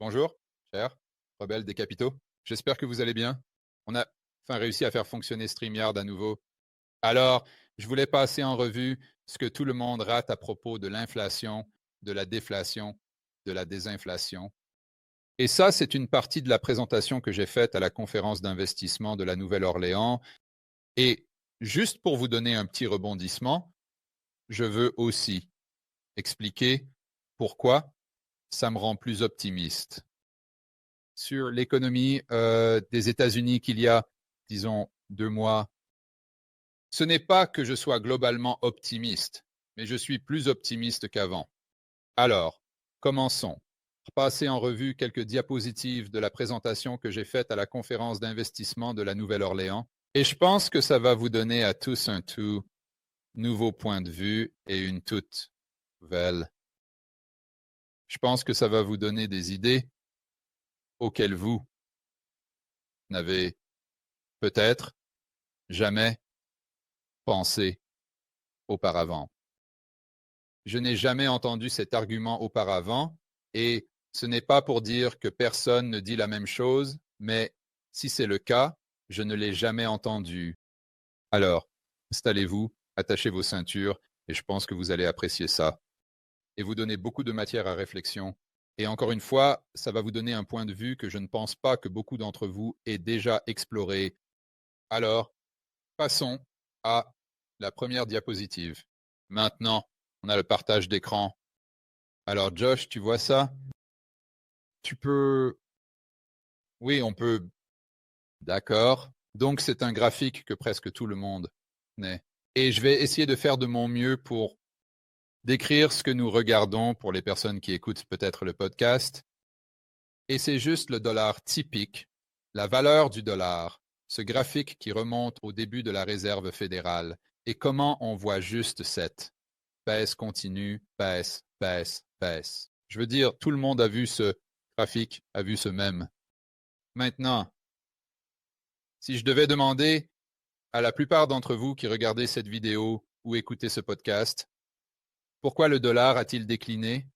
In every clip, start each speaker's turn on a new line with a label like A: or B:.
A: Bonjour, chers rebelles des capitaux. J'espère que vous allez bien. On a enfin réussi à faire fonctionner StreamYard à nouveau. Alors, je voulais passer en revue ce que tout le monde rate à propos de l'inflation, de la déflation, de la désinflation. Et ça, c'est une partie de la présentation que j'ai faite à la conférence d'investissement de la Nouvelle-Orléans. Et juste pour vous donner un petit rebondissement, je veux aussi expliquer pourquoi ça me rend plus optimiste sur l'économie des États-Unis qu'il y a, disons, 2 mois. Ce n'est pas que je sois globalement optimiste, mais je suis plus optimiste qu'avant. Alors, commençons. Passer en revue quelques diapositives de la présentation que j'ai faite à la conférence d'investissement de la Nouvelle-Orléans. Et je pense que ça va vous donner à tous un tout nouveau point de vue et une toute nouvelle. Je pense que ça va vous donner des idées auxquelles vous n'avez peut-être jamais pensé auparavant. Je n'ai jamais entendu cet argument auparavant et ce n'est pas pour dire que personne ne dit la même chose, mais si c'est le cas, je ne l'ai jamais entendu. Alors, installez-vous, attachez vos ceintures et je pense que vous allez apprécier ça et vous donner beaucoup de matière à réflexion. Et encore une fois, ça va vous donner un point de vue que je ne pense pas que beaucoup d'entre vous aient déjà exploré. Alors, passons à la première diapositive. Maintenant, on a le partage d'écran. Alors, Josh, tu vois ça? Tu peux... Oui, on peut... D'accord. Donc, c'est un graphique que presque tout le monde connaît. Et je vais essayer de faire de mon mieux pour décrire ce que nous regardons pour les personnes qui écoutent peut-être le podcast. Et c'est juste le dollar typique, la valeur du dollar, ce graphique qui remonte au début de la Réserve fédérale. Et comment on voit juste cette baisse continue, baisse, baisse, baisse. Je veux dire, tout le monde a vu ce graphique, a vu ce même. Maintenant, si je devais demander à la plupart d'entre vous qui regardez cette vidéo ou écoutez ce podcast, pourquoi le dollar a-t-il décliné?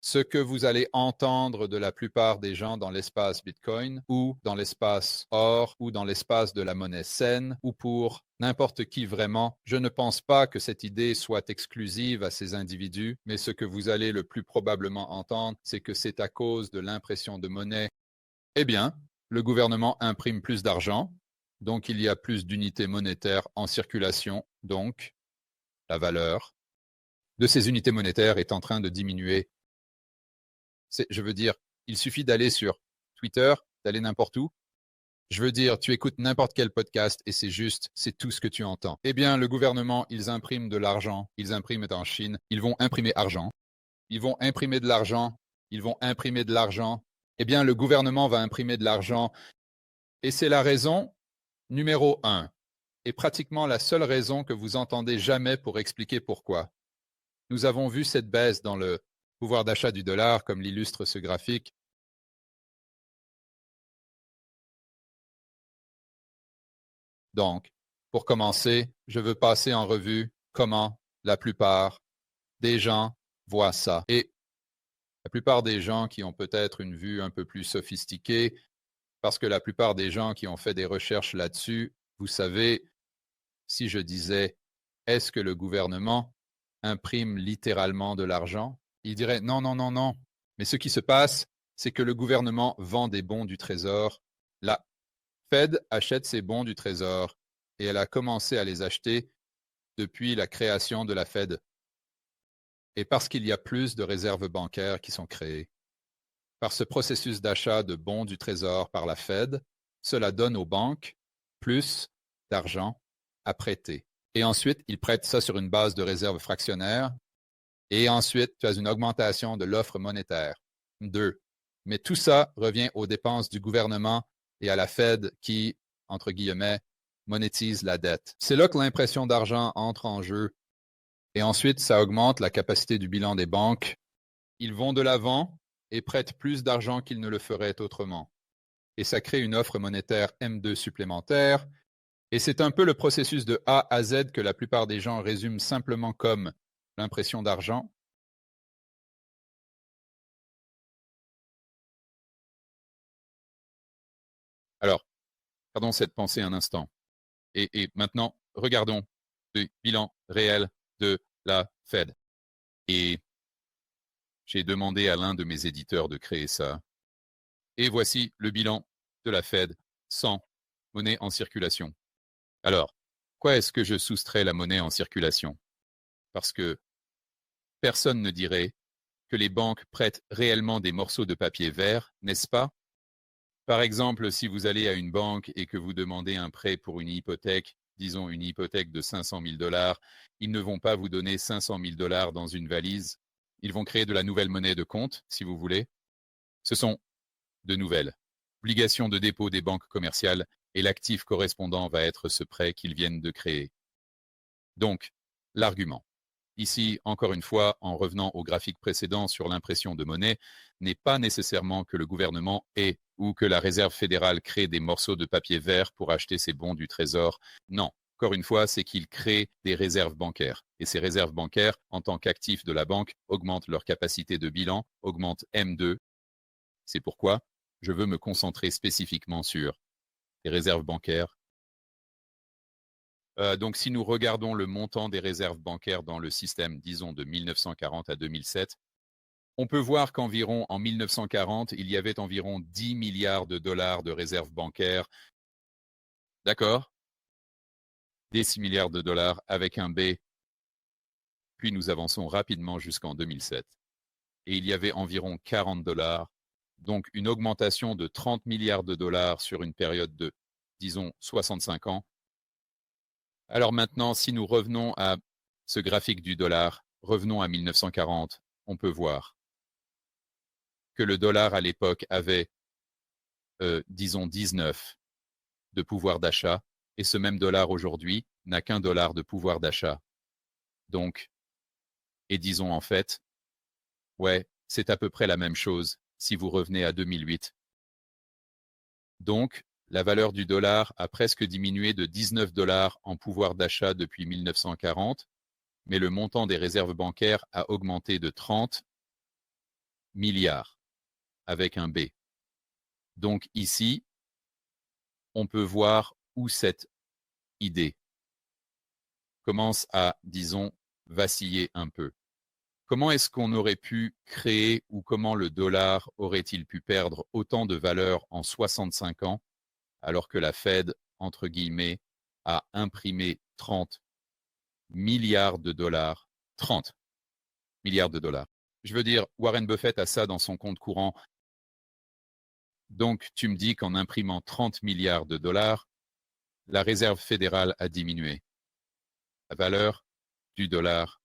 A: Ce que vous allez entendre de la plupart des gens dans l'espace Bitcoin ou dans l'espace or ou dans l'espace de la monnaie saine ou pour n'importe qui vraiment, je ne pense pas que cette idée soit exclusive à ces individus, mais ce que vous allez le plus probablement entendre, c'est que c'est à cause de l'impression de monnaie. Eh bien, le gouvernement imprime plus d'argent, donc il y a plus d'unités monétaires en circulation, donc la valeur de ces unités monétaires est en train de diminuer. Je veux dire, il suffit d'aller sur Twitter, d'aller n'importe où. Je veux dire, tu écoutes n'importe quel podcast et c'est juste, c'est tout ce que tu entends. Eh bien, le gouvernement, ils impriment de l'argent, ils impriment en Chine, ils vont imprimer argent, ils vont imprimer de l'argent, ils vont imprimer de l'argent. Eh bien, le gouvernement va imprimer de l'argent et c'est la raison numéro 1 et pratiquement la seule raison que vous entendez jamais pour expliquer pourquoi. Nous avons vu cette baisse dans le pouvoir d'achat du dollar, comme l'illustre ce graphique. Donc, pour commencer, je veux passer en revue comment la plupart des gens voient ça. Et la plupart des gens qui ont peut-être une vue un peu plus sophistiquée, parce que la plupart des gens qui ont fait des recherches là-dessus, vous savez, si je disais, est-ce que le gouvernement imprime littéralement de l'argent? Ils diraient non, non, non, non. Mais ce qui se passe, c'est que le gouvernement vend des bons du trésor. La Fed achète ses bons du trésor et elle a commencé à les acheter depuis la création de la Fed. Et parce qu'il y a plus de réserves bancaires qui sont créées. Par ce processus d'achat de bons du trésor par la Fed, cela donne aux banques plus d'argent à prêter. Et ensuite, ils prêtent ça sur une base de réserve fractionnaire. Et ensuite, tu as une augmentation de l'offre monétaire. 2. Mais tout ça revient aux dépenses du gouvernement et à la Fed qui, entre guillemets, monétise la dette. C'est là que l'impression d'argent entre en jeu. Et ensuite, ça augmente la capacité du bilan des banques. Ils vont de l'avant et prêtent plus d'argent qu'ils ne le feraient autrement. Et ça crée une offre monétaire M2 supplémentaire. Et c'est un peu le processus de A à Z que la plupart des gens résument simplement comme l'impression d'argent. Alors, pardon cette pensée un instant. Et maintenant, regardons le bilan réel de la Fed. Et j'ai demandé à l'un de mes éditeurs de créer ça. Et voici le bilan de la Fed sans monnaie en circulation. Alors, pourquoi est-ce que je soustrais la monnaie en circulation? Parce que personne ne dirait que les banques prêtent réellement des morceaux de papier vert, n'est-ce pas? Par exemple, si vous allez à une banque et que vous demandez un prêt pour une hypothèque, disons une hypothèque de 500 000 dollars, ils ne vont pas vous donner 500 000 dollars dans une valise. Ils vont créer de la nouvelle monnaie de compte, si vous voulez. Ce sont de nouvelles obligations de dépôt des banques commerciales et l'actif correspondant va être ce prêt qu'ils viennent de créer. Donc, l'argument. Ici, encore une fois, en revenant au graphique précédent sur l'impression de monnaie, n'est pas nécessairement que le gouvernement ait ou que la Réserve fédérale crée des morceaux de papier vert pour acheter ses bons du Trésor. Non, encore une fois, c'est qu'il crée des réserves bancaires. Et ces réserves bancaires, en tant qu'actifs de la banque, augmentent leur capacité de bilan, augmentent M2. C'est pourquoi je veux me concentrer spécifiquement sur les réserves bancaires. Donc, si nous regardons le montant des réserves bancaires dans le système, disons de 1940 à 2007, on peut voir qu'environ en 1940, il y avait environ 10 milliards de dollars de réserves bancaires. D'accord? Des 6 milliards de dollars avec un B. Puis nous avançons rapidement jusqu'en 2007. Et il y avait environ 40 dollars. Donc une augmentation de 30 milliards de dollars sur une période de, disons, 65 ans. Alors maintenant, si nous revenons à ce graphique du dollar, revenons à 1940, on peut voir que le dollar à l'époque avait, disons, 19 de pouvoir d'achat, et ce même dollar aujourd'hui n'a qu'un dollar de pouvoir d'achat. Donc, et disons en fait, ouais, c'est à peu près la même chose si vous revenez à 2008. Donc, la valeur du dollar a presque diminué de 19 dollars en pouvoir d'achat depuis 1940, mais le montant des réserves bancaires a augmenté de 30 milliards avec un B. Donc ici, on peut voir où cette idée commence à, disons, vaciller un peu. Comment est-ce qu'on aurait pu créer ou comment le dollar aurait-il pu perdre autant de valeur en 65 ans alors que la Fed, entre guillemets, a imprimé 30 milliards de dollars? 30 milliards de dollars. Je veux dire, Warren Buffett a ça dans son compte courant. Donc, tu me dis qu'en imprimant 30 milliards de dollars, la Réserve fédérale a diminué la valeur du dollar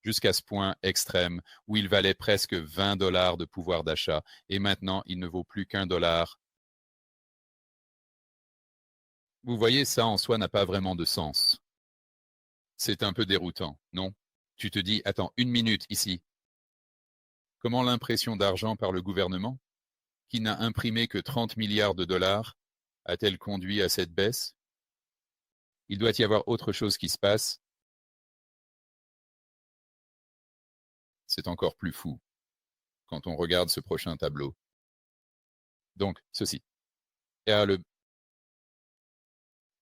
A: jusqu'à ce point extrême où il valait presque 20 dollars de pouvoir d'achat et maintenant il ne vaut plus qu'un dollar. Vous voyez, ça en soi n'a pas vraiment de sens. C'est un peu déroutant, non? Tu te dis, attends, une minute ici. Comment l'impression d'argent par le gouvernement, qui n'a imprimé que 30 milliards de dollars, a-t-elle conduit à cette baisse? Il doit y avoir autre chose qui se passe. C'est encore plus fou quand on regarde ce prochain tableau. Donc, ceci. Et à le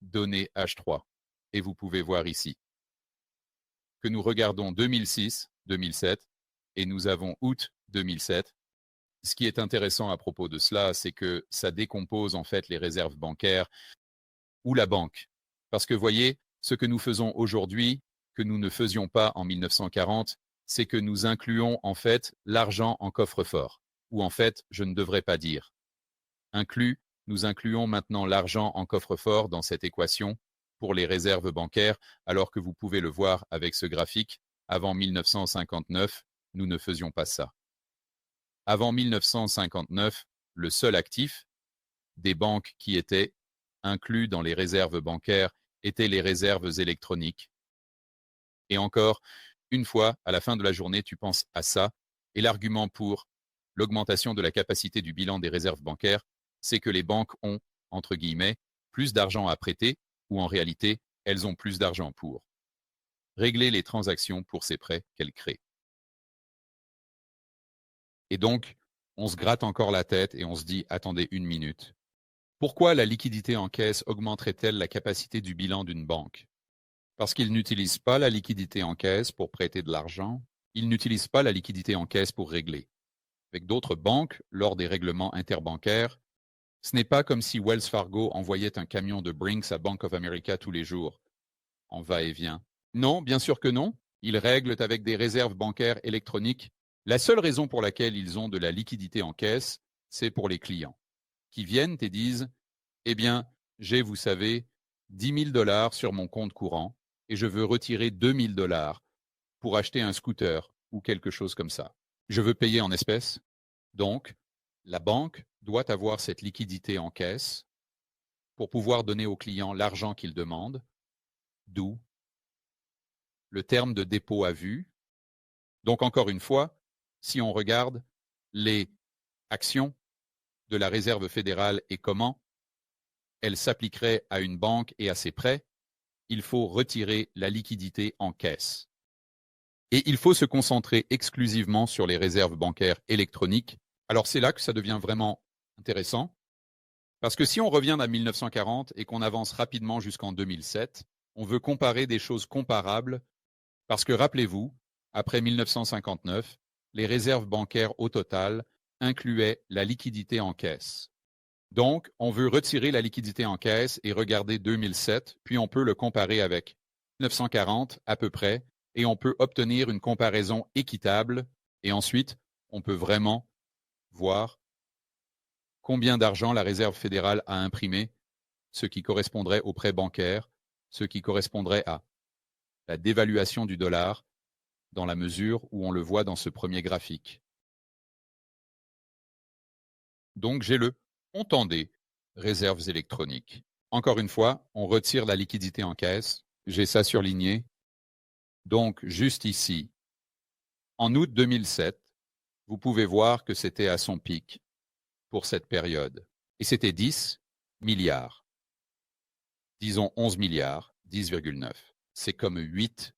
A: données H3. Et vous pouvez voir ici que nous regardons 2006, 2007 et nous avons août 2007. Ce qui est intéressant à propos de cela, c'est que ça décompose en fait les réserves bancaires ou la banque. Parce que voyez, ce que nous faisons aujourd'hui, que nous ne faisions pas en 1940, c'est que nous incluons en fait l'argent en coffre-fort. Ou en fait, je ne devrais pas dire. Nous incluons maintenant l'argent en coffre-fort dans cette équation pour les réserves bancaires, alors que vous pouvez le voir avec ce graphique, avant 1959, nous ne faisions pas ça. Avant 1959, le seul actif des banques qui étaient inclus dans les réserves bancaires étaient les réserves électroniques. Et encore, une fois, à la fin de la journée, tu penses à ça, et l'argument pour l'augmentation de la capacité du bilan des réserves bancaires, c'est que les banques ont, entre guillemets, plus d'argent à prêter, ou en réalité, elles ont plus d'argent pour régler les transactions pour ces prêts qu'elles créent. Et donc, On se gratte encore la tête et on se dit « Attendez une minute. Pourquoi la liquidité en caisse augmenterait-elle la capacité du bilan d'une banque? Parce qu'ils n'utilisent pas la liquidité en caisse pour prêter de l'argent, ils n'utilisent pas la liquidité en caisse pour régler. Avec d'autres banques, lors des règlements interbancaires, ce n'est pas comme si Wells Fargo envoyait un camion de Brinks à Bank of America tous les jours, en va-et-vient. Non, bien sûr que non. Ils règlent avec des réserves bancaires électroniques. La seule raison pour laquelle ils ont de la liquidité en caisse, c'est pour les clients, qui viennent et disent « Eh bien, j'ai, vous savez, 10 000 $ sur mon compte courant et je veux retirer 2 000 $ pour acheter un scooter ou quelque chose comme ça. Je veux payer en espèces. » Donc, la banque doit avoir cette liquidité en caisse pour pouvoir donner aux clients l'argent qu'ils demandent, d'où le terme de dépôt à vue. Donc, encore une fois, si on regarde les actions de la Réserve fédérale et comment elles s'appliqueraient à une banque et à ses prêts, il faut retirer la liquidité en caisse. Et il faut se concentrer exclusivement sur les réserves bancaires électroniques. Alors c'est là que ça devient vraiment intéressant, parce que si on revient à 1940 et qu'on avance rapidement jusqu'en 2007, on veut comparer des choses comparables, parce que rappelez-vous, après 1959, les réserves bancaires au total incluaient la liquidité en caisse. Donc, on veut retirer la liquidité en caisse et regarder 2007, puis on peut le comparer avec 1940 à peu près, et on peut obtenir une comparaison équitable, et ensuite, on peut vraiment voir combien d'argent la Réserve fédérale a imprimé, ce qui correspondrait aux prêts bancaires, ce qui correspondrait à la dévaluation du dollar, dans la mesure où on le voit dans ce premier graphique. Donc j'ai le montant des réserves électroniques. Encore une fois, on retire la liquidité en caisse. J'ai ça surligné. Donc juste ici, en août 2007, vous pouvez voir que c'était à son pic pour cette période. Et c'était 10 milliards. Disons 11 milliards, 10,9. C'est comme 8.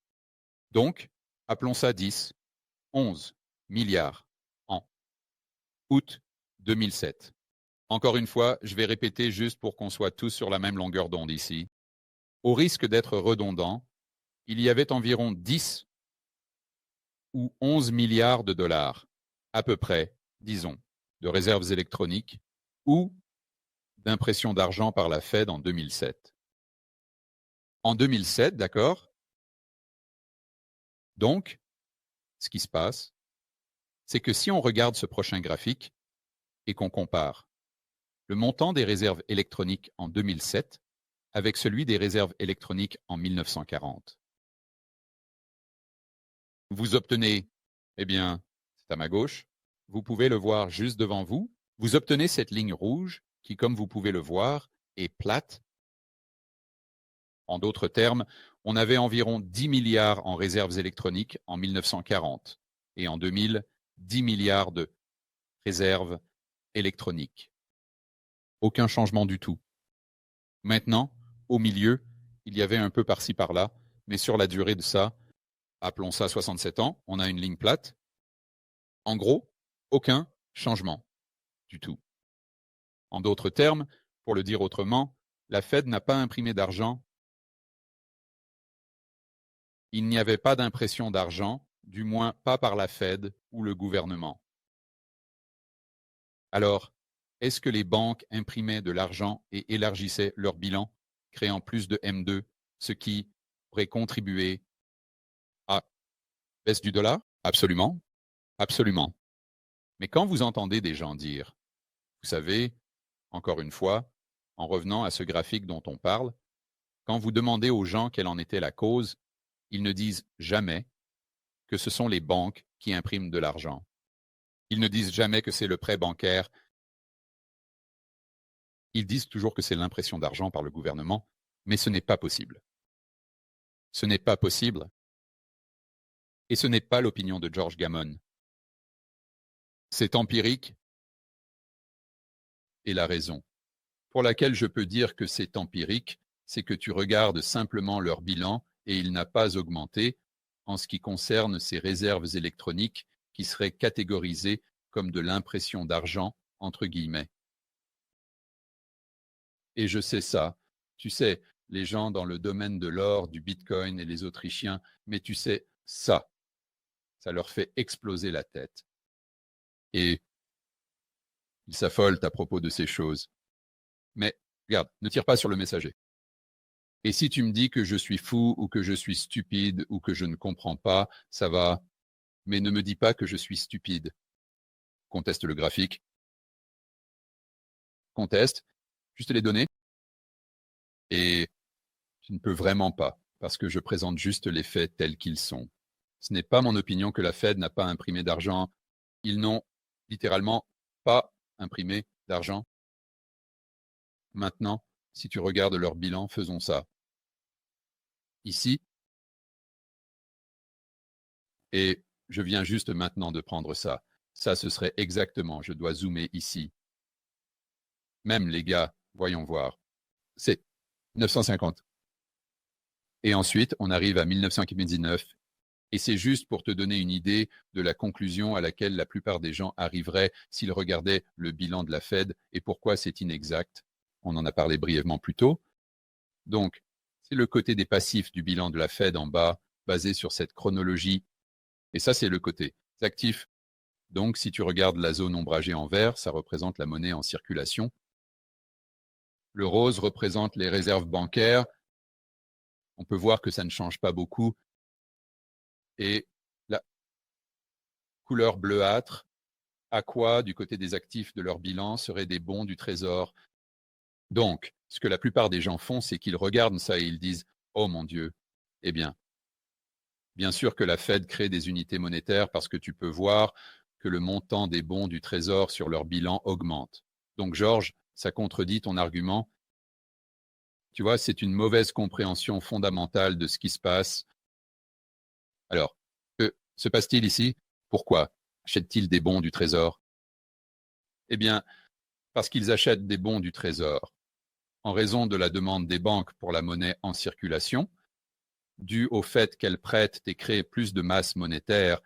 A: Donc, appelons ça 10, 11 milliards en août 2007. Encore une fois, je vais répéter juste pour qu'on soit tous sur la même longueur d'onde ici. Au risque d'être redondant, il y avait environ 10 ou 11 milliards de dollars, à peu près, disons, de réserves électroniques ou d'impression d'argent par la Fed en 2007. En 2007, d'accord? Donc, ce qui se passe, c'est que si on regarde ce prochain graphique et qu'on compare le montant des réserves électroniques en 2007 avec celui des réserves électroniques en 1940, vous obtenez, eh bien, c'est à ma gauche, vous pouvez le voir juste devant vous, vous obtenez cette ligne rouge qui, comme vous pouvez le voir, est plate. En d'autres termes, on avait environ 10 milliards en réserves électroniques en 1940 et en 2000, 10 milliards de réserves électroniques. Aucun changement du tout. Maintenant, au milieu, il y avait un peu par-ci par-là, mais sur la durée de ça, appelons ça 67 ans, on a une ligne plate. En gros, aucun changement du tout. En d'autres termes, pour le dire autrement, la Fed n'a pas imprimé d'argent. Il n'y avait pas d'impression d'argent, du moins pas par la Fed ou le gouvernement. Alors, est-ce que les banques imprimaient de l'argent et élargissaient leur bilan, créant plus de M2, ce qui aurait contribué à la baisse du dollar? Absolument, absolument. Mais quand vous entendez des gens dire, vous savez, encore une fois, en revenant à ce graphique dont on parle, quand vous demandez aux gens quelle en était la cause, ils ne disent jamais que ce sont les banques qui impriment de l'argent. Ils ne disent jamais que c'est le prêt bancaire. Ils disent toujours que c'est l'impression d'argent par le gouvernement, mais ce n'est pas possible. Ce n'est pas possible. Et ce n'est pas l'opinion de George Gammon. C'est empirique et la raison pour laquelle je peux dire que c'est empirique, c'est que tu regardes simplement leur bilan et il n'a pas augmenté en ce qui concerne ces réserves électroniques qui seraient catégorisées comme de l'impression d'argent, entre guillemets. Et je sais ça. Tu sais, les gens dans le domaine de l'or, du Bitcoin et les Autrichiens, mais tu sais, ça leur fait exploser la tête. Et ils s'affolent à propos de ces choses. Mais regarde, ne tire pas sur le messager. Et si tu me dis que je suis fou ou que je suis stupide ou que je ne comprends pas, ça va. Mais ne me dis pas que je suis stupide. Conteste le graphique. Conteste juste les données. Et tu ne peux vraiment pas, parce que je présente juste les faits tels qu'ils sont. Ce n'est pas mon opinion que la Fed n'a pas imprimé d'argent. Ils n'ont littéralement pas imprimé d'argent. Maintenant, si tu regardes leur bilan, faisons ça. Ici, et je viens juste maintenant de prendre ça. Ça, ce serait exactement, je dois zoomer ici. Même les gars, voyons voir. C'est 950. Et ensuite, on arrive à 1999. Et c'est juste pour te donner une idée de la conclusion à laquelle la plupart des gens arriveraient s'ils regardaient le bilan de la Fed et pourquoi c'est inexact. On en a parlé brièvement plus tôt. Donc, c'est le côté des passifs du bilan de la Fed en bas, basé sur cette chronologie. Et ça, c'est le côté des actifs. Donc, si tu regardes la zone ombragée en vert, ça représente la monnaie en circulation. Le rose représente les réserves bancaires. On peut voir que ça ne change pas beaucoup. Et la couleur bleuâtre, aqua, du côté des actifs de leur bilan, seraient des bons du trésor. Donc, ce que la plupart des gens font, c'est qu'ils regardent ça et ils disent « Oh mon Dieu !» Eh bien sûr que la Fed crée des unités monétaires parce que tu peux voir que le montant des bons du trésor sur leur bilan augmente. Donc, Georges, ça contredit ton argument. Tu vois, c'est une mauvaise compréhension fondamentale de ce qui se passe. Alors, que se passe-t-il ici? Pourquoi achètent-ils des bons du trésor? Eh bien, parce qu'ils achètent des bons du trésor en raison de la demande des banques pour la monnaie en circulation, due au fait qu'elles prêtent et créent plus de masse monétaire.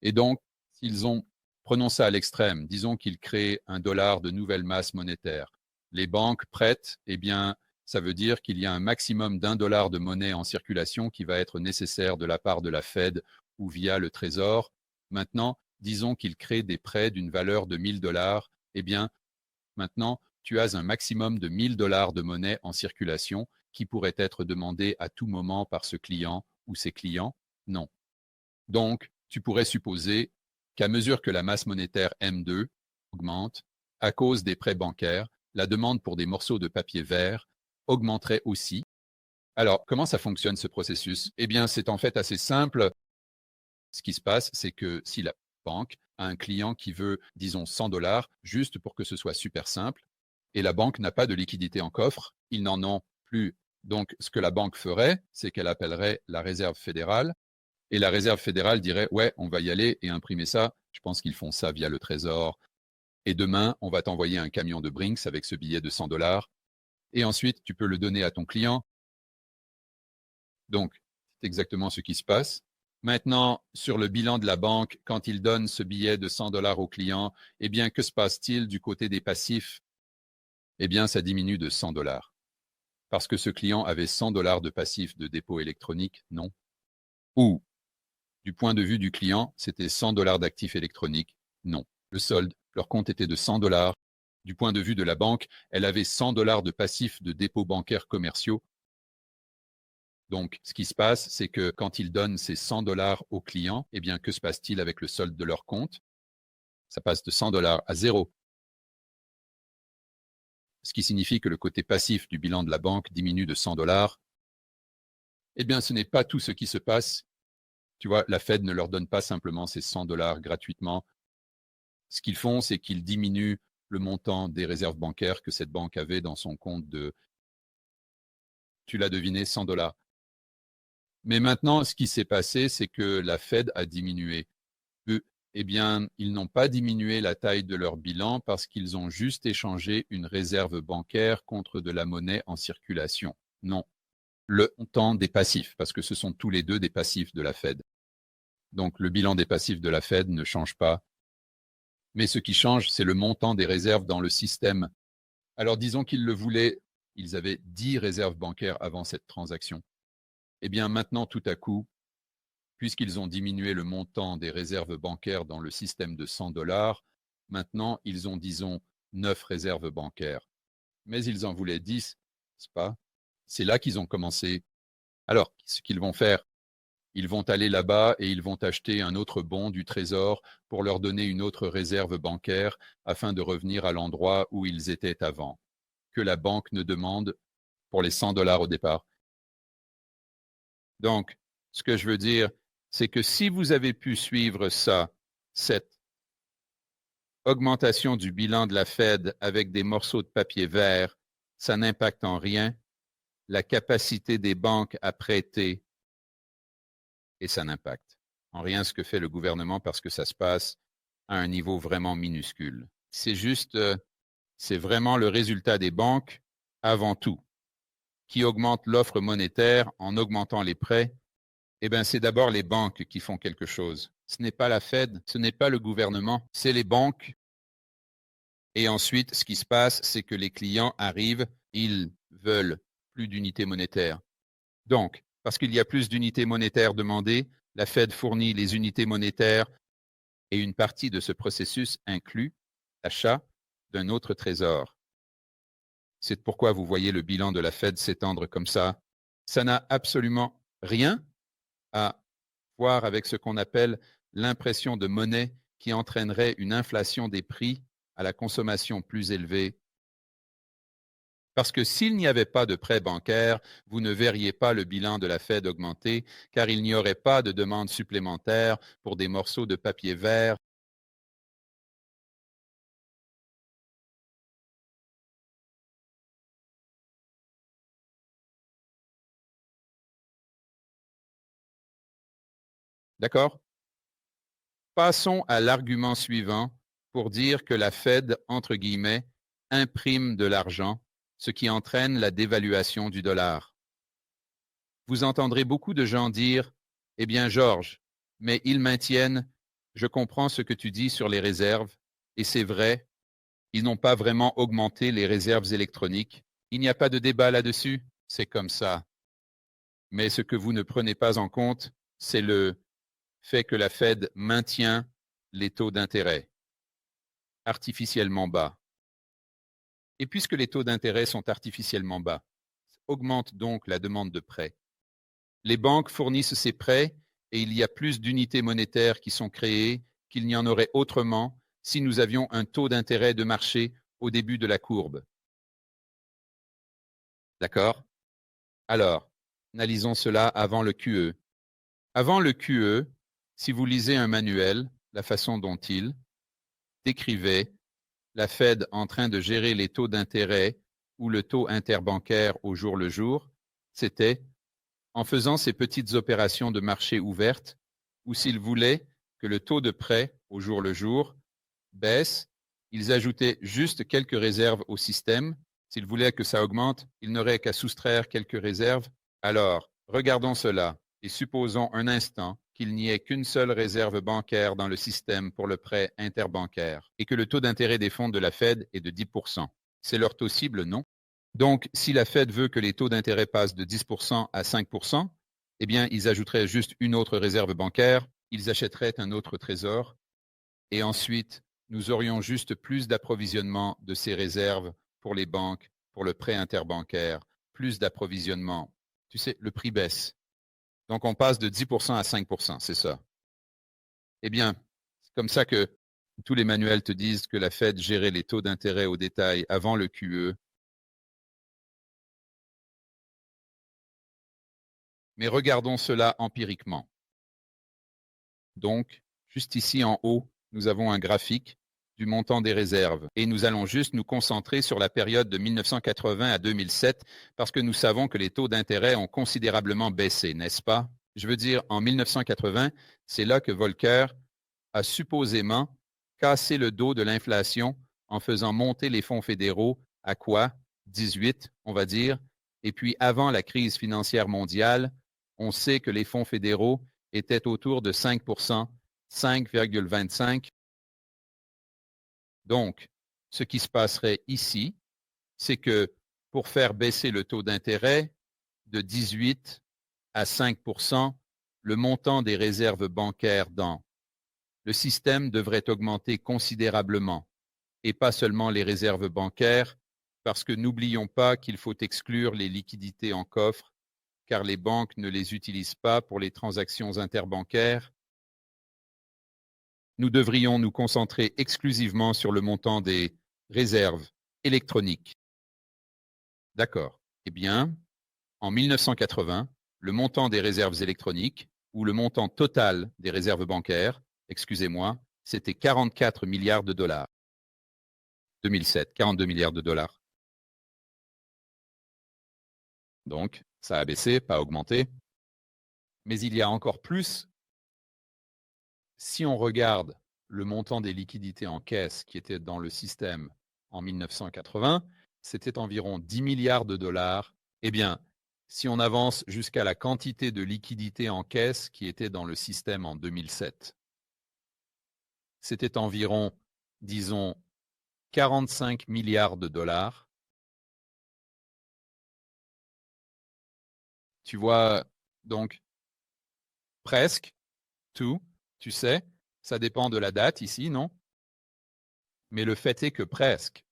A: Et donc, s'ils ont, prenons ça à l'extrême, disons qu'ils créent $1 de nouvelle masse monétaire. Les banques prêtent, eh bien, ça veut dire qu'il y a un maximum $1 de monnaie en circulation qui va être nécessaire de la part de la Fed ou via le Trésor. Maintenant, disons qu'ils créent des prêts d'une valeur de $1000. Eh bien, maintenant, tu as un maximum de $1000 de monnaie en circulation qui pourrait être demandé à tout moment par ce client ou ses clients. Non. Donc, tu pourrais supposer qu'à mesure que la masse monétaire M2 augmente, à cause des prêts bancaires, la demande pour des morceaux de papier vert augmenterait aussi. Alors, comment ça fonctionne ce processus? Eh bien, c'est en fait assez simple. Ce qui se passe, c'est que si la banque a un client qui veut, disons, $100, juste pour que ce soit super simple, et la banque n'a pas de liquidité en coffre, ils n'en ont plus. Donc, ce que la banque ferait, c'est qu'elle appellerait la Réserve fédérale, et la Réserve fédérale dirait, ouais, on va y aller et imprimer ça. Je pense qu'ils font ça via le Trésor. Et demain, on va t'envoyer un camion de Brinks avec ce billet de $100. Et ensuite, tu peux le donner à ton client. Donc, c'est exactement ce qui se passe. Maintenant, sur le bilan de la banque, quand il donne ce billet de $100 au client, eh bien, que se passe-t-il du côté des passifs? Eh bien, ça diminue de $100. Parce que ce client avait $100 de passifs de dépôt électronique, non? Ou, du point de vue du client, c'était $100 d'actifs électroniques, non. Le solde, leur compte était de $100. Du point de vue de la banque, elle avait $100 de passifs de dépôts bancaires commerciaux. Donc, ce qui se passe, c'est que quand ils donnent ces $100 aux clients, eh bien, que se passe-t-il avec le solde de leur compte? Ça passe de $100 à 0. Ce qui signifie que le côté passif du bilan de la banque diminue de $100. Eh bien, ce n'est pas tout ce qui se passe. Tu vois, la Fed ne leur donne pas simplement ces $100 gratuitement. Ce qu'ils font, c'est qu'ils diminuent le montant des réserves bancaires que cette banque avait dans son compte de, tu l'as deviné, $100. Mais maintenant, ce qui s'est passé, c'est que la Fed a diminué. Eux, eh bien, ils n'ont pas diminué la taille de leur bilan parce qu'ils ont juste échangé une réserve bancaire contre de la monnaie en circulation. Non, le montant des passifs, parce que ce sont tous les deux des passifs de la Fed. Donc, le bilan des passifs de la Fed ne change pas. Mais ce qui change, c'est le montant des réserves dans le système. Alors disons qu'ils le voulaient, ils avaient 10 réserves bancaires avant cette transaction. Eh bien maintenant, tout à coup, puisqu'ils ont diminué le montant des réserves bancaires dans le système de 100 dollars, maintenant ils ont, disons, 9 réserves bancaires. Mais ils en voulaient 10, n'est-ce pas? C'est là qu'ils ont commencé. Alors, ce qu'ils vont faire, ils vont aller là-bas et ils vont acheter un autre bon du Trésor pour leur donner une autre réserve bancaire afin de revenir à l'endroit où ils étaient avant, que la banque ne demande pour les 100 dollars au départ. Donc, ce que je veux dire, c'est que si vous avez pu suivre ça, cette augmentation du bilan de la Fed avec des morceaux de papier vert, ça n'impacte en rien la capacité des banques à prêter et ça n'impacte en rien ce que fait le gouvernement parce que ça se passe à un niveau vraiment minuscule. C'est juste, c'est vraiment le résultat des banques avant tout qui augmente l'offre monétaire en augmentant les prêts. Eh bien, c'est d'abord les banques qui font quelque chose. Ce n'est pas la Fed, ce n'est pas le gouvernement, c'est les banques. Et ensuite, ce qui se passe, c'est que les clients arrivent, ils veulent plus d'unités monétaires. Donc, parce qu'il y a plus d'unités monétaires demandées, la Fed fournit les unités monétaires et une partie de ce processus inclut l'achat d'un autre trésor. C'est pourquoi vous voyez le bilan de la Fed s'étendre comme ça. Ça n'a absolument rien à voir avec ce qu'on appelle l'impression de monnaie qui entraînerait une inflation des prix à la consommation plus élevée. Parce que s'il n'y avait pas de prêts bancaires, vous ne verriez pas le bilan de la Fed augmenter, car il n'y aurait pas de demande supplémentaire pour des morceaux de papier vert. D'accord? Passons à l'argument suivant pour dire que la Fed, entre guillemets, imprime de l'argent, ce qui entraîne la dévaluation du dollar. Vous entendrez beaucoup de gens dire, eh bien, Georges, mais ils maintiennent, je comprends ce que tu dis sur les réserves, et c'est vrai, ils n'ont pas vraiment augmenté les réserves électroniques. Il n'y a pas de débat là-dessus, c'est comme ça. Mais ce que vous ne prenez pas en compte, c'est le fait que la Fed maintient les taux d'intérêt artificiellement bas. Et puisque les taux d'intérêt sont artificiellement bas, augmente donc la demande de prêts. Les banques fournissent ces prêts et il y a plus d'unités monétaires qui sont créées qu'il n'y en aurait autrement si nous avions un taux d'intérêt de marché au début de la courbe. D'accord? Alors, analysons cela avant le QE. Avant le QE, si vous lisez un manuel, la façon dont il décrivait la Fed en train de gérer les taux d'intérêt ou le taux interbancaire au jour le jour, c'était en faisant ces petites opérations de marché ouvertes ou s'ils voulaient que le taux de prêt au jour le jour baisse, ils ajoutaient juste quelques réserves au système. S'ils voulaient que ça augmente, ils n'auraient qu'à soustraire quelques réserves. Alors, regardons cela et supposons un instant qu'il n'y ait qu'une seule réserve bancaire dans le système pour le prêt interbancaire et que le taux d'intérêt des fonds de la Fed est de 10%. C'est leur taux cible, non? Donc, si la Fed veut que les taux d'intérêt passent de 10% à 5%, eh bien, ils ajouteraient juste une autre réserve bancaire, ils achèteraient un autre trésor, et ensuite, nous aurions juste plus d'approvisionnement de ces réserves pour les banques, pour le prêt interbancaire, plus d'approvisionnement. Tu sais, le prix baisse. Donc, on passe de 10% à 5%, c'est ça. Eh bien, c'est comme ça que tous les manuels te disent que la Fed gérait les taux d'intérêt au détail avant le QE. Mais regardons cela empiriquement. Donc, juste ici en haut, nous avons un graphique du montant des réserves. Et nous allons juste nous concentrer sur la période de 1980 à 2007 parce que nous savons que les taux d'intérêt ont considérablement baissé, n'est-ce pas? Je veux dire, en 1980, c'est là que Volcker a supposément cassé le dos de l'inflation en faisant monter les fonds fédéraux à quoi? 18, on va dire. Et puis, avant la crise financière mondiale, on sait que les fonds fédéraux étaient autour de 5%, 5,25. Donc, ce qui se passerait ici, c'est que pour faire baisser le taux d'intérêt de 18 à 5%, le montant des réserves bancaires dans le système devrait augmenter considérablement, et pas seulement les réserves bancaires, parce que n'oublions pas qu'il faut exclure les liquidités en coffre, car les banques ne les utilisent pas pour les transactions interbancaires. Nous devrions nous concentrer exclusivement sur le montant des réserves électroniques. D'accord. Eh bien, en 1980, le montant des réserves électroniques, ou le montant total des réserves bancaires, excusez-moi, c'était 44 milliards de dollars. 2007, 42 milliards de dollars. Donc, ça a baissé, pas augmenté. Mais il y a encore plus. Si on regarde le montant des liquidités en caisse qui était dans le système en 1980, c'était environ 10 milliards de dollars. Eh bien, si on avance jusqu'à la quantité de liquidités en caisse qui était dans le système en 2007, c'était environ, disons, 45 milliards de dollars. Tu vois, donc, presque tout, tu sais, ça dépend de la date ici, non? Mais le fait est que presque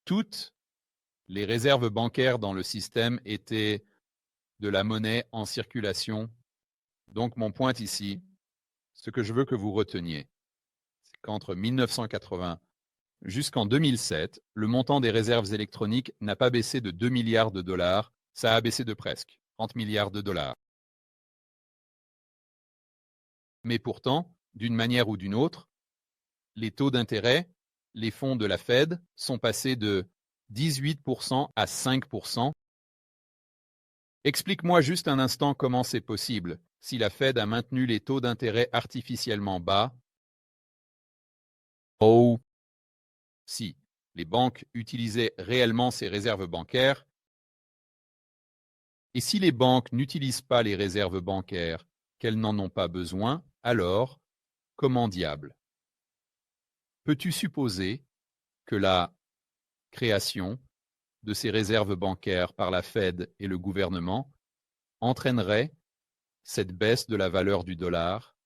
A: toutes les réserves bancaires dans le système étaient de la monnaie en circulation. Donc mon point ici, ce que je veux que vous reteniez, c'est qu'entre 1980 jusqu'en 2007, le montant des réserves électroniques n'a pas baissé de 2 milliards de dollars, ça a baissé de presque 30 milliards de dollars. Mais pourtant, d'une manière ou d'une autre, les taux d'intérêt, les fonds de la Fed sont passés de 18% à 5%. Explique-moi juste un instant comment c'est possible si la Fed a maintenu les taux d'intérêt artificiellement bas. Oh, si les banques utilisaient réellement ces réserves bancaires, et si les banques n'utilisent pas les réserves bancaires, qu'elles n'en ont pas besoin, alors, comment diable peux-tu supposer que la création de ces réserves bancaires par la Fed et le gouvernement entraînerait cette baisse de la valeur du dollar?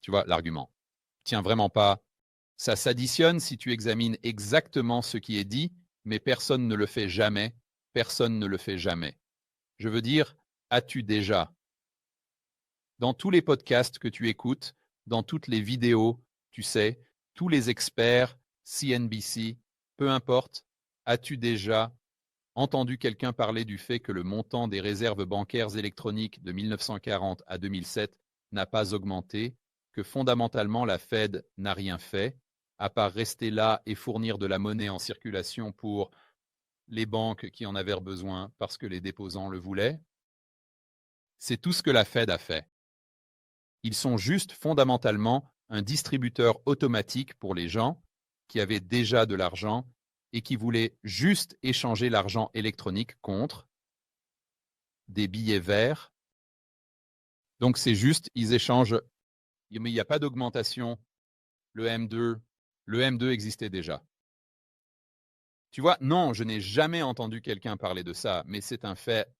A: Tu vois, l'argument tient vraiment pas. Ça s'additionne si tu examines exactement ce qui est dit, mais personne ne le fait jamais. Personne ne le fait jamais. Je veux dire, as-tu déjà, dans tous les podcasts que tu écoutes, dans toutes les vidéos, tu sais, tous les experts, CNBC, peu importe, as-tu déjà entendu quelqu'un parler du fait que le montant des réserves bancaires électroniques de 1940 à 2007 n'a pas augmenté, que fondamentalement la Fed n'a rien fait, à part rester là et fournir de la monnaie en circulation pour les banques qui en avaient besoin parce que les déposants le voulaient? C'est tout ce que la Fed a fait. Ils sont juste fondamentalement un distributeur automatique pour les gens qui avaient déjà de l'argent et qui voulaient juste échanger l'argent électronique contre des billets verts. Donc c'est juste, ils échangent, mais il n'y a pas d'augmentation. Le M2 existait déjà. Tu vois, non, je n'ai jamais entendu quelqu'un parler de ça, mais c'est un fait.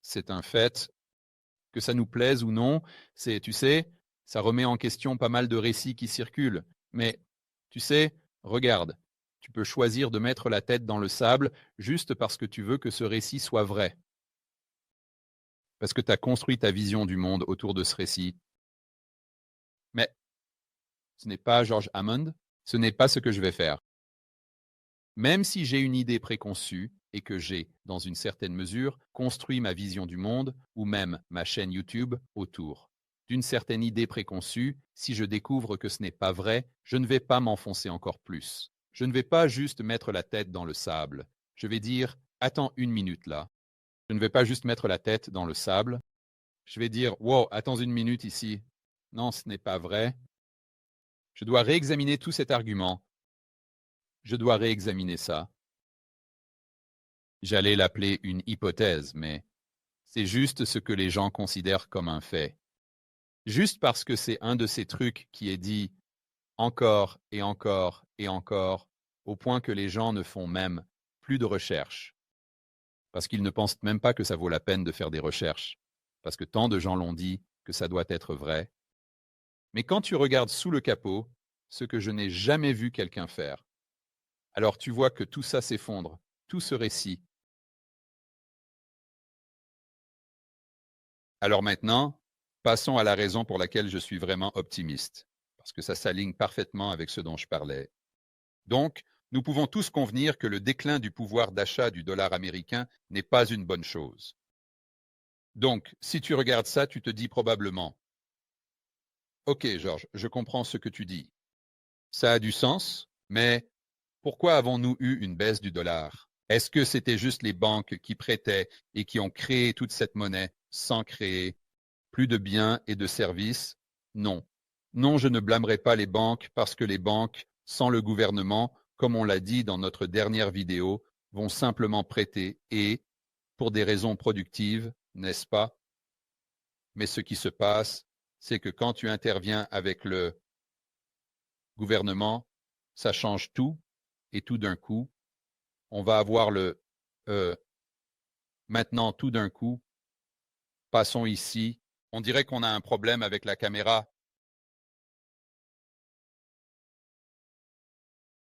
A: C'est un fait, que ça nous plaise ou non. C'est, tu sais, ça remet en question pas mal de récits qui circulent. Mais, tu sais, regarde, tu peux choisir de mettre la tête dans le sable juste parce que tu veux que ce récit soit vrai. Parce que tu as construit ta vision du monde autour de ce récit. Mais ce n'est pas George Hammond, ce n'est pas ce que je vais faire. Même si j'ai une idée préconçue et que j'ai, dans une certaine mesure, construit ma vision du monde ou même ma chaîne YouTube autour d'une certaine idée préconçue, si je découvre que ce n'est pas vrai, je ne vais pas m'enfoncer encore plus. Je ne vais pas juste mettre la tête dans le sable. Je vais dire, attends une minute là. Je ne vais pas juste mettre la tête dans le sable. Je vais dire, wow, attends une minute ici. Non, ce n'est pas vrai. Je dois réexaminer tout cet argument. Je dois réexaminer ça. J'allais l'appeler une hypothèse, mais c'est juste ce que les gens considèrent comme un fait. juste parce que c'est un de ces trucs qui est dit encore et encore et encore, au point que les gens ne font même plus de recherches, parce qu'ils ne pensent même pas que ça vaut la peine de faire des recherches, parce que tant de gens l'ont dit que ça doit être vrai. Mais quand tu regardes sous le capot, ce que je n'ai jamais vu quelqu'un faire, alors tu vois que tout ça s'effondre, tout ce récit. Alors maintenant, passons à la raison pour laquelle je suis vraiment optimiste, parce que ça s'aligne parfaitement avec ce dont je parlais. Donc, nous pouvons tous convenir que le déclin du pouvoir d'achat du dollar américain n'est pas une bonne chose. Donc, si tu regardes ça, tu te dis probablement, OK, Georges, je comprends ce que tu dis. Ça a du sens, mais pourquoi avons-nous eu une baisse du dollar? Est-ce que c'était juste les banques qui prêtaient et qui ont créé toute cette monnaie sans créer plus de biens et de services? Non. Non, je ne blâmerai pas les banques parce que les banques, sans le gouvernement, comme on l'a dit dans notre dernière vidéo, vont simplement prêter et, pour des raisons productives, n'est-ce pas? Mais ce qui se passe, c'est que quand tu interviens avec le gouvernement, ça change tout et tout d'un coup, on va avoir le maintenant tout d'un coup, passons ici. On dirait qu'on a un problème avec la caméra.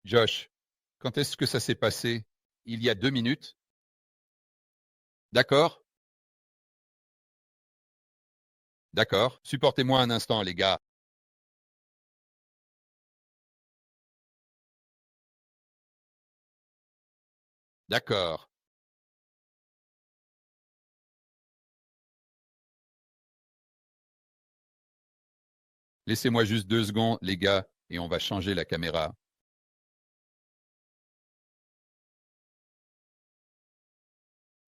A: Josh, quand est-ce que ça s'est passé? Il y a 2 minutes? D'accord? D'accord. Supportez-moi un instant, les gars. D'accord. Laissez-moi juste 2 secondes, les gars, et on va changer la caméra.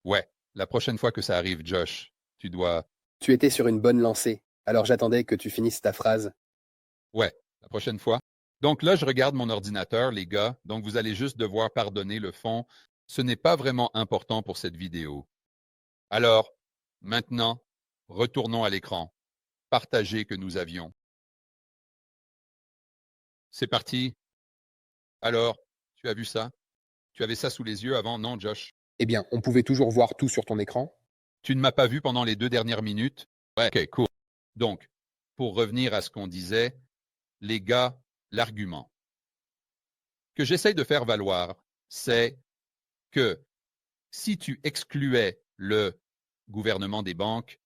A: Ouais, la prochaine fois que ça arrive, Josh, tu dois...
B: Tu étais sur une bonne lancée, alors j'attendais que tu finisses ta phrase.
A: Ouais, la prochaine fois. Donc là, je regarde mon ordinateur, les gars, donc vous allez juste devoir pardonner le fond. Ce n'est pas vraiment important pour cette vidéo. Alors, maintenant, retournons à l'écran. Partagez que nous avions. C'est parti. Alors, tu as vu ça? Tu avais ça sous les yeux avant, non, Josh?
B: Eh bien, on pouvait toujours voir tout sur ton écran.
A: Tu ne m'as pas vu pendant les 2 dernières minutes? Ouais, ok, cool. Donc, pour revenir à ce qu'on disait, les gars, l'argument que j'essaye de faire valoir, c'est que si tu excluais le gouvernement des banques,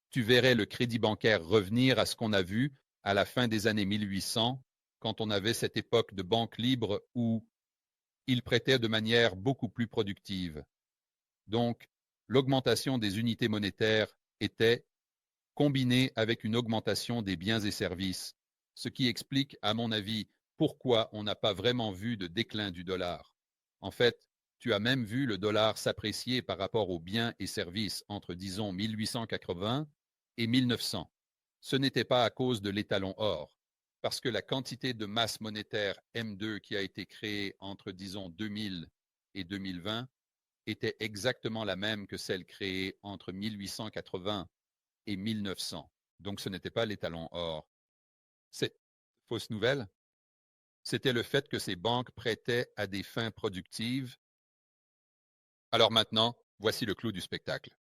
A: tu verrais le crédit bancaire revenir à ce qu'on a vu à la fin des années 1800, quand on avait cette époque de banque libre où ils prêtaient de manière beaucoup plus productive. Donc, l'augmentation des unités monétaires était combinée avec une augmentation des biens et services, ce qui explique, à mon avis, pourquoi on n'a pas vraiment vu de déclin du dollar. En fait, tu as même vu le dollar s'apprécier par rapport aux biens et services entre, disons, 1880 et 1900. Ce n'était pas à cause de l'étalon or, parce que la quantité de masse monétaire M2 qui a été créée entre, disons, 2000 et 2020 était exactement la même que celle créée entre 1880 et 1900. Donc ce n'était pas l'étalon or. C'est fausse nouvelle. C'était le fait que ces banques prêtaient à des fins productives. Alors maintenant, voici le clou du spectacle.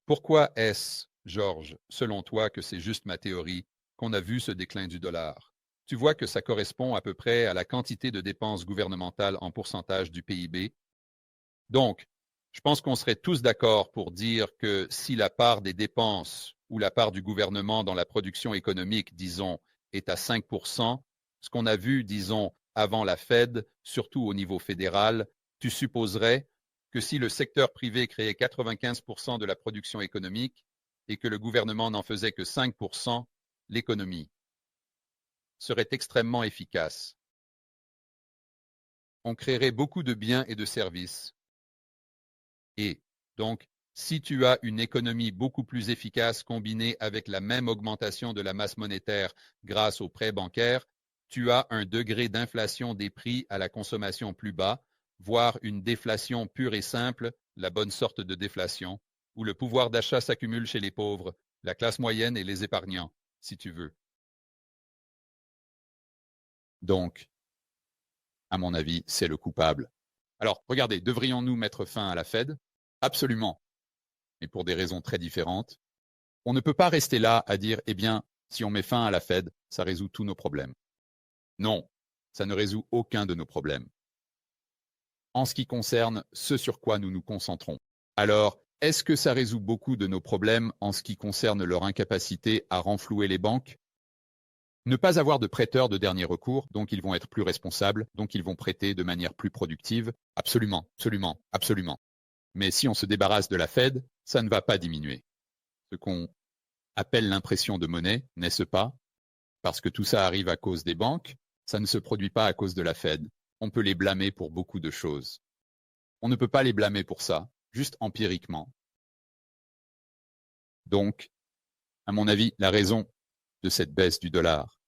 A: Pourquoi est-ce, Georges, selon toi, que c'est juste ma théorie, qu'on a vu ce déclin du dollar? Tu vois que ça correspond à peu près à la quantité de dépenses gouvernementales en pourcentage du PIB. Donc, je pense qu'on serait tous d'accord pour dire que si la part des dépenses ou la part du gouvernement dans la production économique, disons, est à 5%, ce qu'on a vu, disons, avant la Fed, surtout au niveau fédéral, tu supposerais que si le secteur privé créait 95% de la production économique et que le gouvernement n'en faisait que 5%, l'économie serait extrêmement efficace. On créerait beaucoup de biens et de services. Et donc, si tu as une économie beaucoup plus efficace combinée avec la même augmentation de la masse monétaire grâce aux prêts bancaires, tu as un degré d'inflation des prix à la consommation plus bas, voire une déflation pure et simple, la bonne sorte de déflation, où le pouvoir d'achat s'accumule chez les pauvres, la classe moyenne et les épargnants. si tu veux. Donc, à mon avis, c'est le coupable. Alors, regardez, devrions-nous mettre fin à la Fed? Absolument, mais pour des raisons très différentes. On ne peut pas rester là à dire, eh bien, si on met fin à la Fed, ça résout tous nos problèmes. Non, ça ne résout aucun de nos problèmes. En ce qui concerne ce sur quoi nous nous concentrons. Alors, est-ce que ça résout beaucoup de nos problèmes en ce qui concerne leur incapacité à renflouer les banques? Ne pas avoir de prêteurs de dernier recours, donc ils vont être plus responsables, donc ils vont prêter de manière plus productive? Absolument, absolument, absolument. Mais si on se débarrasse de la Fed, ça ne va pas diminuer. Ce qu'on appelle l'impression de monnaie, n'est-ce pas? Parce que tout ça arrive à cause des banques, ça ne se produit pas à cause de la Fed. On peut les blâmer pour beaucoup de choses. On ne peut pas les blâmer pour ça, juste empiriquement. Donc, à mon avis, la raison de cette baisse du dollar,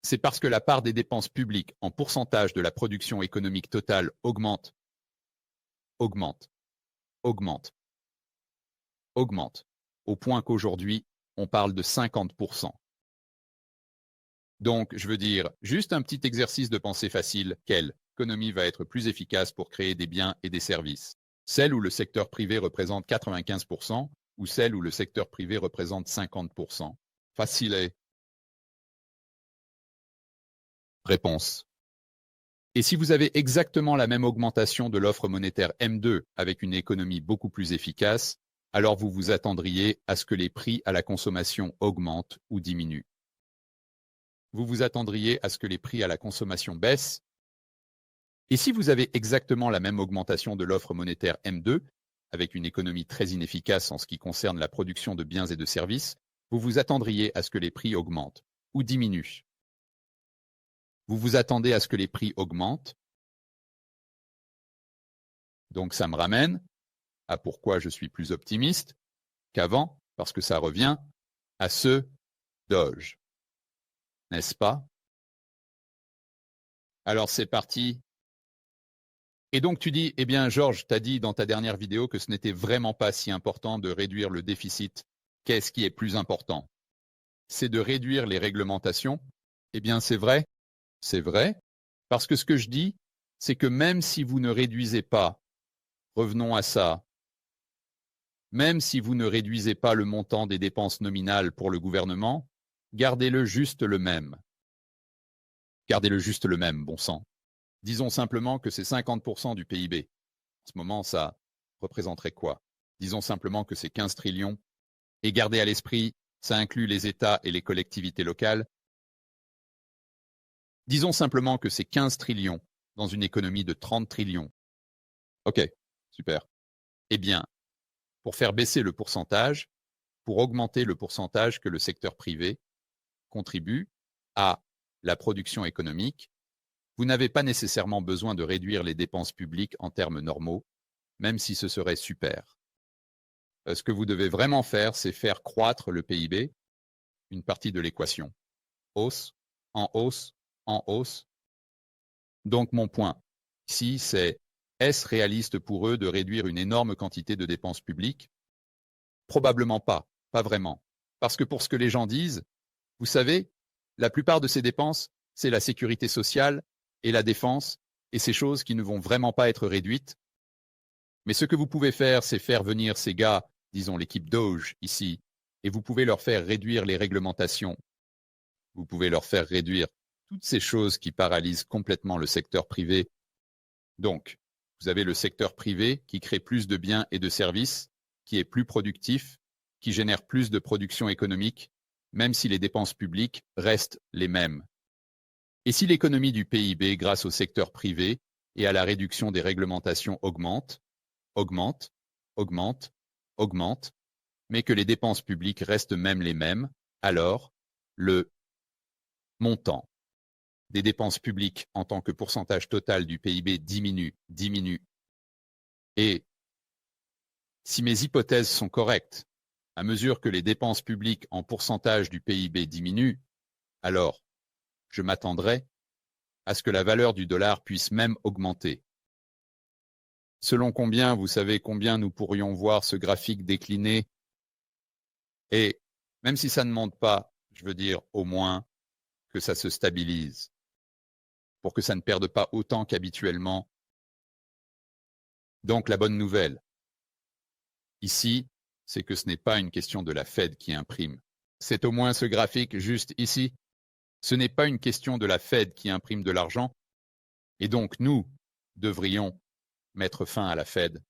A: c'est parce que la part des dépenses publiques en pourcentage de la production économique totale augmente, augmente, augmente, augmente, au point qu'aujourd'hui, on parle de 50%. Donc, je veux dire, juste un petit exercice de pensée facile, quelle économie va être plus efficace pour créer des biens et des services? Celle où le secteur privé représente 95% ou celle où le secteur privé représente 50%? Facile. Réponse. Et si vous avez exactement la même augmentation de l'offre monétaire M2 avec une économie beaucoup plus efficace, alors vous vous attendriez à ce que les prix à la consommation augmentent ou diminuent. Vous vous attendriez à ce que les prix à la consommation baissent. Et si vous avez exactement la même augmentation de l'offre monétaire M2, avec une économie très inefficace en ce qui concerne la production de biens et de services, vous vous attendriez à ce que les prix augmentent ou diminuent. Vous vous attendez à ce que les prix augmentent. Donc ça me ramène à pourquoi je suis plus optimiste qu'avant, parce que ça revient à ce Doge. N'est-ce pas? Alors c'est parti. Et donc tu dis, eh bien Georges, t'as dit dans ta dernière vidéo que ce n'était vraiment pas si important de réduire le déficit. Qu'est-ce qui est plus important? C'est de réduire les réglementations? Eh bien c'est vrai, parce que ce que je dis, c'est que même si vous ne réduisez pas, revenons à ça, même si vous ne réduisez pas le montant des dépenses nominales pour le gouvernement, gardez-le juste le même. Gardez-le juste le même, bon sang. Disons simplement que c'est 50% du PIB. En ce moment, ça représenterait quoi? Disons simplement que c'est 15 trillions. Et gardez à l'esprit, ça inclut les États et les collectivités locales. Disons simplement que c'est 15 trillions dans une économie de 30 trillions. Ok, super. Eh bien, pour faire baisser le pourcentage, pour augmenter le pourcentage que le secteur privé contribue à la production économique, vous n'avez pas nécessairement besoin de réduire les dépenses publiques en termes normaux, même si ce serait super. Ce que vous devez vraiment faire, c'est faire croître le PIB, une partie de l'équation. Hausse, en hausse, en hausse. Donc mon point ici, c'est est-ce réaliste pour eux de réduire une énorme quantité de dépenses publiques? Probablement pas, pas vraiment. Parce que pour ce que les gens disent, vous savez, la plupart de ces dépenses, c'est la sécurité sociale et la défense, et ces choses qui ne vont vraiment pas être réduites. Mais ce que vous pouvez faire, c'est faire venir ces gars, disons l'équipe Doge ici, et vous pouvez leur faire réduire les réglementations. Vous pouvez leur faire réduire toutes ces choses qui paralysent complètement le secteur privé. Donc, vous avez le secteur privé qui crée plus de biens et de services, qui est plus productif, qui génère plus de production économique, même si les dépenses publiques restent les mêmes. Et si l'économie du PIB, grâce au secteur privé et à la réduction des réglementations augmente, augmente, augmente, augmente, mais que les dépenses publiques restent même les mêmes, alors le montant des dépenses publiques en tant que pourcentage total du PIB diminue, diminue. Et si mes hypothèses sont correctes, à mesure que les dépenses publiques en pourcentage du PIB diminuent, alors je m'attendrai à ce que la valeur du dollar puisse même augmenter. Selon combien, vous savez combien nous pourrions voir ce graphique décliner. Et même si ça ne monte pas Je veux dire au moins que ça se stabilise, pour que ça ne perde pas autant qu'habituellement. Donc la bonne nouvelle, ici, c'est que ce n'est pas une question de la Fed qui imprime. C'est au moins ce graphique juste ici. Ce n'est pas une question de la Fed qui imprime de l'argent, et donc nous devrions mettre fin à la Fed,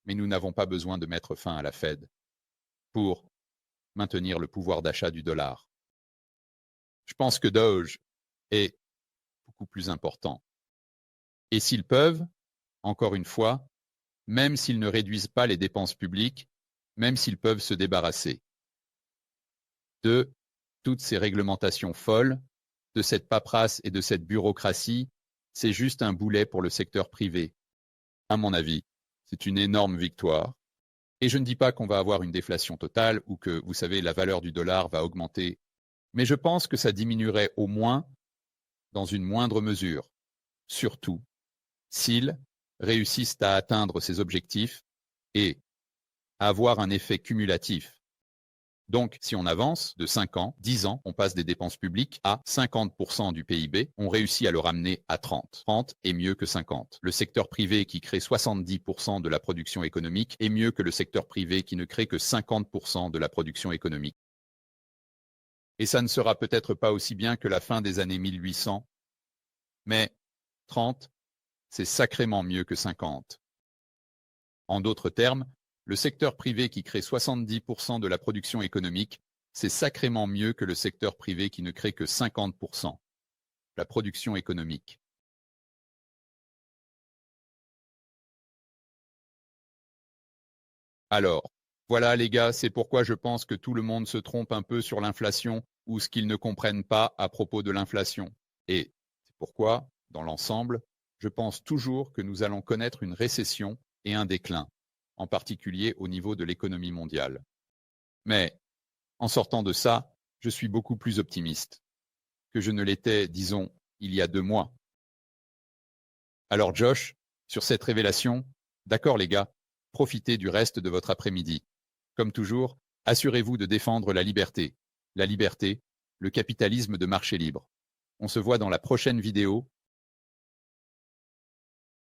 A: mais nous n'avons pas besoin de mettre fin à la Fed pour maintenir le pouvoir d'achat du dollar. Je pense que Doge est beaucoup plus important. Et s'ils peuvent, encore une fois, même s'ils ne réduisent pas les dépenses publiques, même s'ils peuvent se débarrasser de toutes ces réglementations folles, de cette paperasse et de cette bureaucratie, c'est juste un boulet pour le secteur privé. À mon avis, c'est une énorme victoire. Et je ne dis pas qu'on va avoir une déflation totale ou que, vous savez, la valeur du dollar va augmenter, mais je pense que ça diminuerait au moins dans une moindre mesure, surtout s'ils réussissent à atteindre ces objectifs et à avoir un effet cumulatif. Donc, si on avance de 5 ans, 10 ans, on passe des dépenses publiques à 50% du PIB, on réussit à le ramener à 30. 30 est mieux que 50. Le secteur privé qui crée 70% de la production économique est mieux que le secteur privé qui ne crée que 50% de la production économique. Et ça ne sera peut-être pas aussi bien que la fin des années 1800, mais 30, c'est sacrément mieux que 50. En d'autres termes, le secteur privé qui crée 70% de la production économique, c'est sacrément mieux que le secteur privé qui ne crée que 50% de la production économique. Alors, voilà les gars, c'est pourquoi je pense que tout le monde se trompe un peu sur l'inflation ou ce qu'ils ne comprennent pas à propos de l'inflation. Et c'est pourquoi, dans l'ensemble, je pense toujours que nous allons connaître une récession et un déclin, en particulier au niveau de l'économie mondiale. Mais, en sortant de ça, je suis beaucoup plus optimiste que je ne l'étais, disons, il y a 2 mois. Alors Josh, sur cette révélation, d'accord les gars, profitez du reste de votre après-midi. Comme toujours, assurez-vous de défendre la liberté, le capitalisme de marché libre. On se voit dans la prochaine vidéo